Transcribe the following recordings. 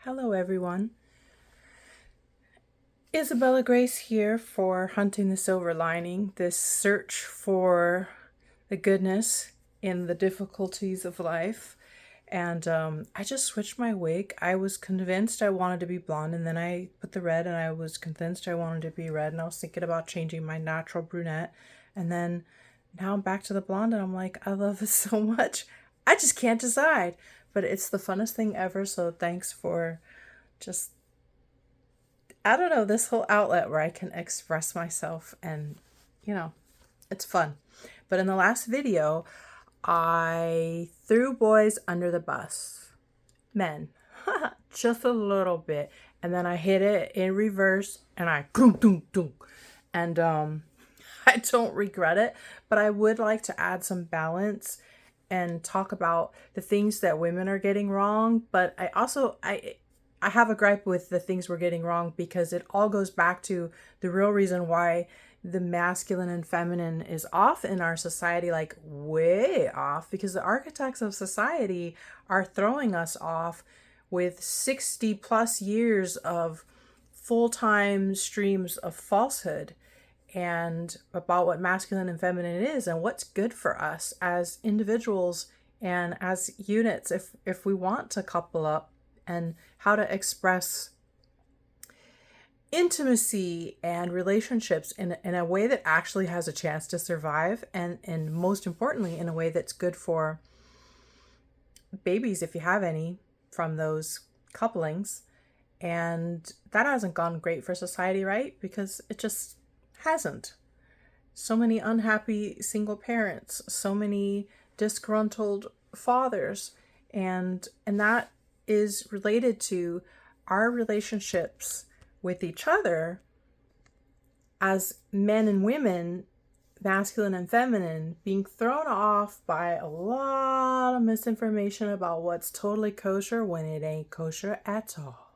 Hello, everyone. Isabella Grace here for Hunting the Silver Lining, this search for the goodness in the difficulties of life. And I just switched my wig. I was convinced I wanted to be blonde, and then I put the red, and I was convinced I wanted to be red, and I was thinking about changing my natural brunette. And then now I'm back to the blonde, and I'm like, I love it so much. I just can't decide. But it's the funnest thing ever, so thanks for just I don't know, this whole outlet where I can express myself and, you know, it's fun. But in the last video, I threw boys under the bus. Men. Just a little bit. And then I hit it in reverse and I doom doom doom. And I don't regret it, but I would like to add some balance and talk about the things that women are getting wrong, but I have a gripe with the things we're getting wrong because it all goes back to the real reason why the masculine and feminine is off in our society, like way off, because the architects of society are throwing us off with 60 plus years of full-time streams of falsehood and about what masculine and feminine is and what's good for us as individuals and as units if we want to couple up, and how to express intimacy and relationships in a way that actually has a chance to survive, and most importantly in a way that's good for babies if you have any from those couplings. And that hasn't gone great for society, right? Because it just hasn't. So many unhappy single parents, so many disgruntled fathers, and that is related to our relationships with each other as men and women, masculine and feminine, being thrown off by a lot of misinformation about what's totally kosher when it ain't kosher at all.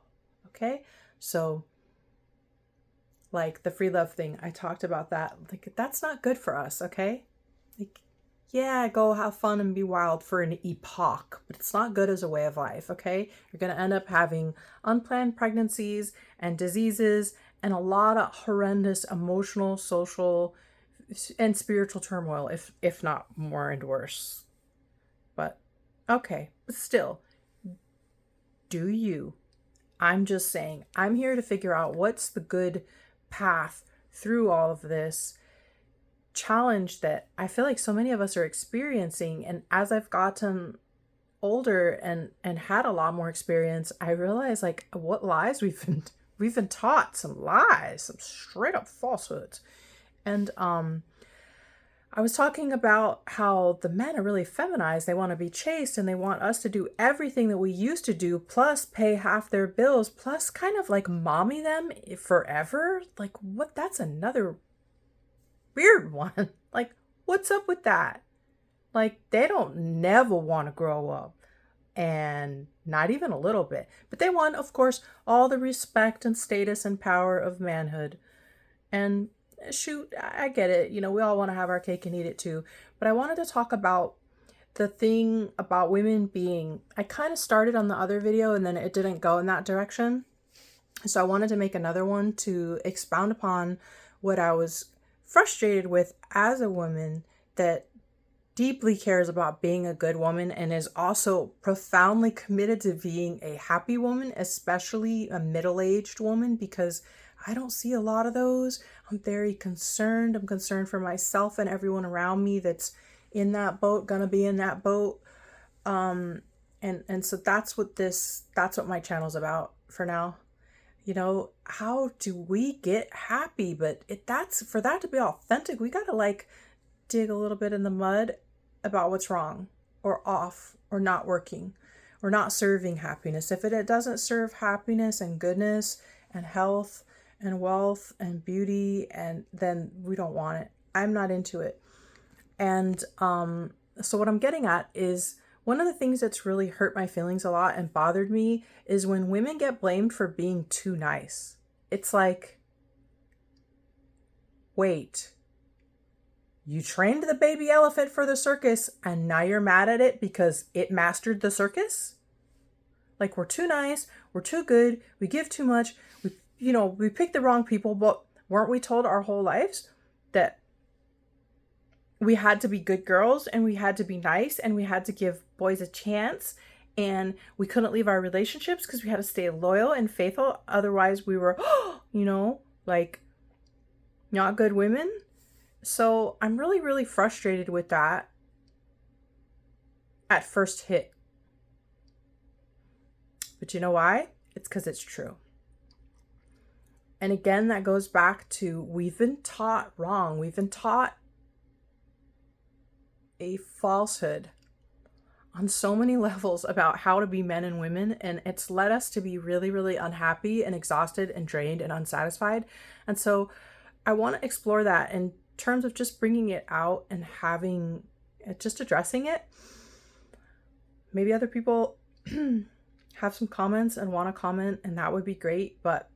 Okay? So, like the free love thing, I talked about that. Like, that's not good for us, okay? Like, yeah, go have fun and be wild for an epoch, but it's not good as a way of life, okay? You're going to end up having unplanned pregnancies and diseases and a lot of horrendous emotional, social, and spiritual turmoil, if not more and worse. But okay, but still, do you? I'm just saying, I'm here to figure out what's the good path through all of this challenge that I feel like so many of us are experiencing. And as I've gotten older and had a lot more experience, I realize like what lies we've been taught, some lies, some straight up falsehoods. And I was talking about how the men are really feminized. They want to be chaste and they want us to do everything that we used to do, plus pay half their bills, plus kind of like mommy them forever. Like, what? That's another weird one. Like, what's up with that? Like, they don't never want to grow up, and not even a little bit. But they want, of course, all the respect and status and power of manhood. And shoot, I get it. You know, we all want to have our cake and eat it too. But I wanted to talk about the thing about women being, I kind of started on the other video and then it didn't go in that direction. So I wanted to make another one to expound upon what I was frustrated with as a woman that deeply cares about being a good woman and is also profoundly committed to being a happy woman, especially a middle-aged woman, because I don't see a lot of those. I'm very concerned. I'm concerned for myself and everyone around me that's in that boat, gonna be in that boat. And so that's what my channel's about for now. You know, how do we get happy? But that's for that to be authentic, we gotta like dig a little bit in the mud about what's wrong or off or not working or not serving happiness. If it doesn't serve happiness and goodness and health and wealth and beauty, and then we don't want it. I'm not into it. And so what I'm getting at is one of the things that's really hurt my feelings a lot and bothered me is when women get blamed for being too nice. It's like, wait, you trained the baby elephant for the circus and now you're mad at it because it mastered the circus? Like we're too nice, we're too good, we give too much, we pick the wrong people, but weren't we told our whole lives that we had to be good girls and we had to be nice and we had to give boys a chance and we couldn't leave our relationships because we had to stay loyal and faithful, otherwise we were like not good women? So I'm really, really frustrated with that at first hit. But you know why? It's because it's true. And again, that goes back to we've been taught wrong. We've been taught a falsehood on so many levels about how to be men and women. And it's led us to be really, really unhappy and exhausted and drained and unsatisfied. And so I want to explore that in terms of just bringing it out and just addressing it. Maybe other people have some comments and want to comment, and that would be great. But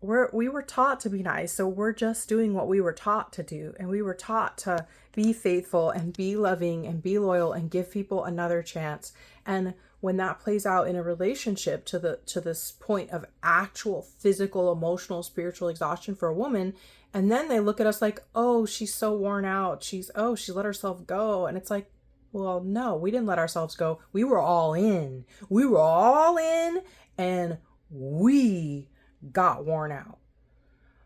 we were taught to be nice, so we're just doing what we were taught to do. And we were taught to be faithful and be loving and be loyal and give people another chance. And when that plays out in a relationship to this point of actual physical, emotional, spiritual exhaustion for a woman, and then they look at us like, oh, she's so worn out. She let herself go. And it's like, well, no, we didn't let ourselves go. We were all in. We were all in, and we got worn out.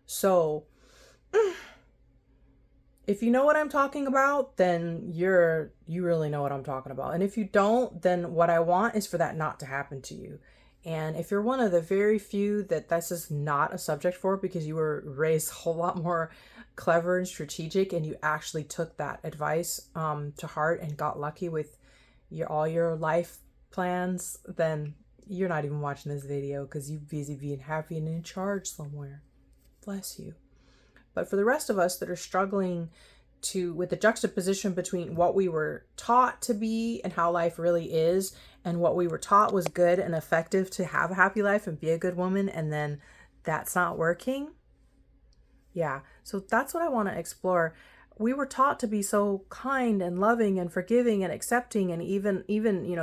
So if you know what I'm talking about, then you really know what I'm talking about. And if you don't, then what I want is for that not to happen to you. And if you're one of the very few that this is not a subject for because you were raised a whole lot more clever and strategic and you actually took that advice to heart and got lucky with all your life plans, then you're not even watching this video because you're busy being happy and in charge somewhere. Bless you. But for the rest of us that are struggling with the juxtaposition between what we were taught to be and how life really is, and what we were taught was good and effective to have a happy life and be a good woman, and then that's not working. Yeah, so that's what I want to explore. We were taught to be so kind and loving and forgiving and accepting, and even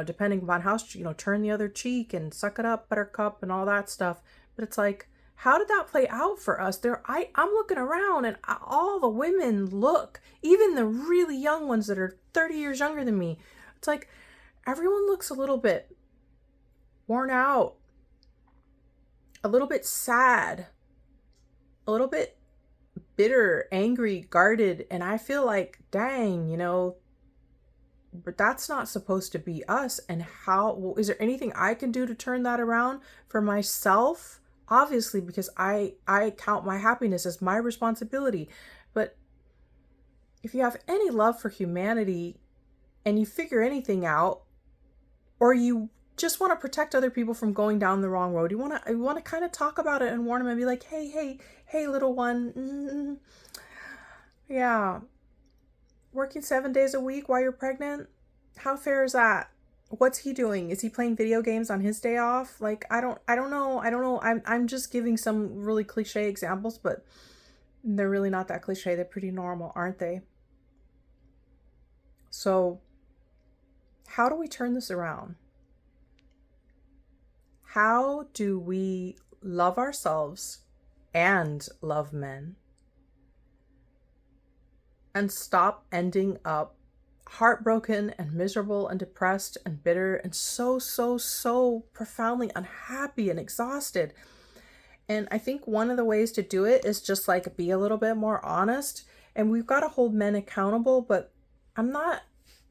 depending upon how, turn the other cheek and suck it up, buttercup, and all that stuff. But it's like, how did that play out for us? I'm looking around and all the women look, even the really young ones that are 30 years younger than me. It's like everyone looks a little bit worn out, a little bit sad, a little bit bitter, angry, guarded. And I feel like, dang, but that's not supposed to be us. And is there anything I can do to turn that around for myself? Obviously, because I count my happiness as my responsibility. But if you have any love for humanity and you figure anything out, or you just want to protect other people from going down the wrong road, you want to kind of talk about it and warn them and be like, hey, little one, yeah, working 7 days a week while you're pregnant, how fair is that? What's he doing? Is he playing video games on his day off? Like, I don't know. I'm just giving some really cliche examples, but they're really not that cliche. They're pretty normal, aren't they? So how do we turn this around? How do we love ourselves and love men and stop ending up heartbroken and miserable and depressed and bitter and so profoundly unhappy and exhausted? And I think one of the ways to do it is just like be a little bit more honest. And we've got to hold men accountable, but I'm not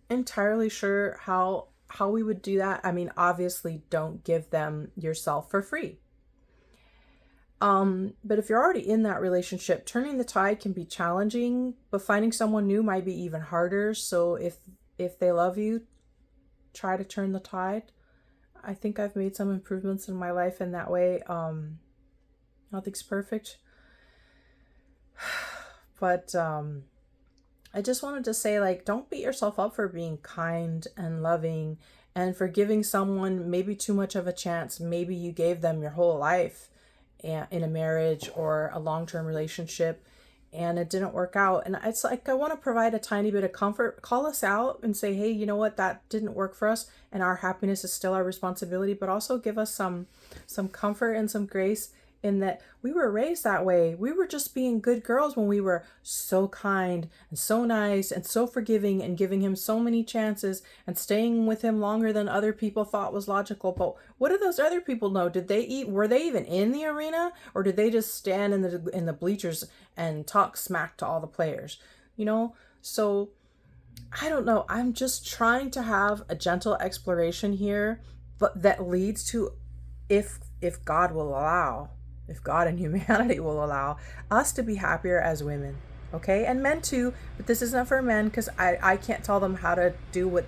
entirely sure how we would do that. I mean, obviously don't give them yourself for free. But if you're already in that relationship, turning the tide can be challenging, but finding someone new might be even harder. So if they love you, try to turn the tide. I think I've made some improvements in my life in that way. Nothing's perfect. But I just wanted to say, like, don't beat yourself up for being kind and loving and for giving someone maybe too much of a chance. Maybe you gave them your whole life in a marriage or a long-term relationship, and it didn't work out. And it's like, I want to provide a tiny bit of comfort. Call us out and say, hey, you know what, that didn't work for us, and our happiness is still our responsibility, but also give us some comfort and some grace in that we were raised that way. We were just being good girls when we were so kind and so nice and so forgiving and giving him so many chances and staying with him longer than other people thought was logical. But what did those other people know? Were they even in the arena, or did they just stand in the bleachers and talk smack to all the players? So I don't know. I'm just trying to have a gentle exploration here, but that leads to, if God will allow, if God and humanity will allow us to be happier as women, okay? And men too, but this isn't for men, because I can't tell them how to do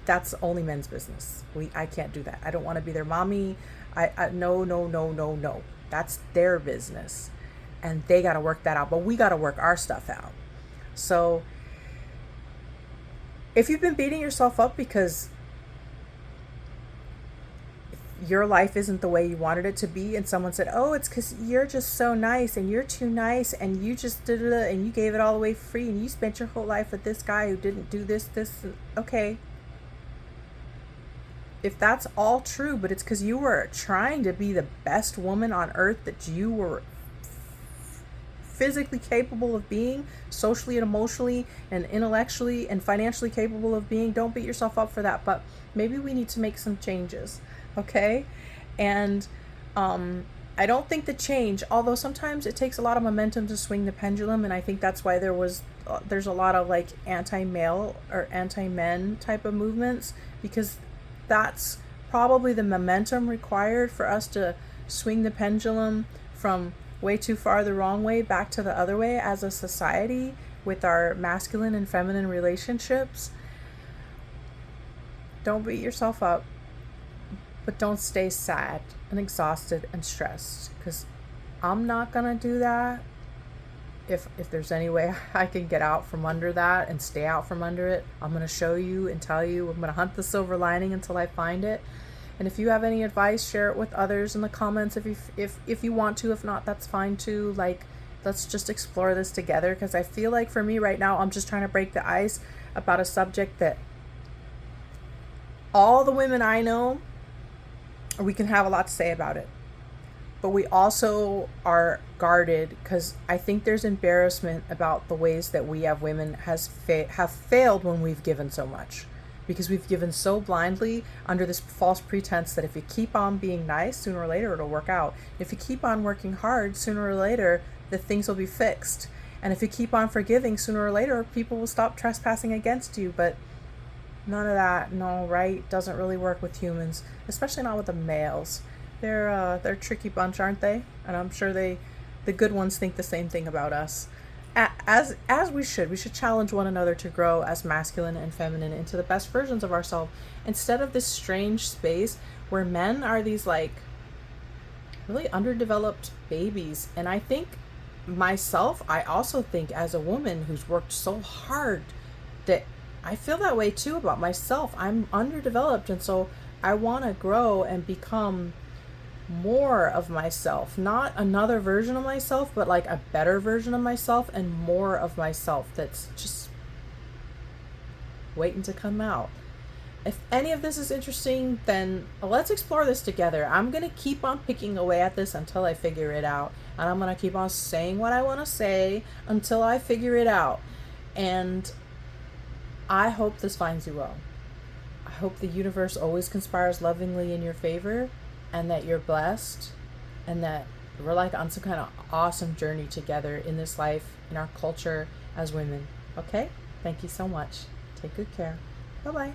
that's only men's business. I can't do that. I don't want to be their mommy. No. That's their business, and they got to work that out, but we got to work our stuff out. So if you've been beating yourself up because your life isn't the way you wanted it to be, and someone said, oh, it's because you're just so nice and you're too nice and you just did it and you gave it all away free and you spent your whole life with this guy who didn't do this, okay. If that's all true, but it's because you were trying to be the best woman on earth that you were physically capable of being, socially and emotionally and intellectually and financially capable of being, don't beat yourself up for that. But maybe we need to make some changes, okay? And I don't think the change, although sometimes it takes a lot of momentum to swing the pendulum, and I think that's why there's a lot of like anti-male or anti-men type of movements, because that's probably the momentum required for us to swing the pendulum from way too far the wrong way back to the other way as a society with our masculine and feminine relationships. Don't beat yourself up, but don't stay sad and exhausted and stressed, because I'm not gonna do that. If there's any way I can get out from under that and stay out from under it, I'm gonna show you and tell you. I'm gonna hunt the silver lining until I find it. And if you have any advice, share it with others in the comments if you want to. If not, that's fine too. Like, let's just explore this together, because I feel like for me right now, I'm just trying to break the ice about a subject that all the women I know, we can have a lot to say about it. But we also are guarded, because I think there's embarrassment about the ways that we have women have failed when we've given so much. Because we've given so blindly under this false pretense that if you keep on being nice, sooner or later it'll work out. If you keep on working hard, sooner or later the things will be fixed. And if you keep on forgiving, sooner or later people will stop trespassing against you. But none of that, no, right? Doesn't really work with humans, especially not with the males. They're a tricky bunch, aren't they? And I'm sure the good ones think the same thing about us. As we should challenge one another to grow as masculine and feminine into the best versions of ourselves, instead of this strange space where men are these like really underdeveloped babies. And I think myself, I also think as a woman who's worked so hard, that I feel that way too about myself. I'm underdeveloped, and so I want to grow and become more of myself, not another version of myself, but like a better version of myself and more of myself that's just waiting to come out. If any of this is interesting, then let's explore this together. I'm going to keep on picking away at this until I figure it out, and I'm going to keep on saying what I want to say until I figure it out. And I hope this finds you well. I hope the universe always conspires lovingly in your favor, and that you're blessed, and that we're like on some kind of awesome journey together in this life, in our culture as women. Okay? Thank you so much. Take good care. Bye-bye.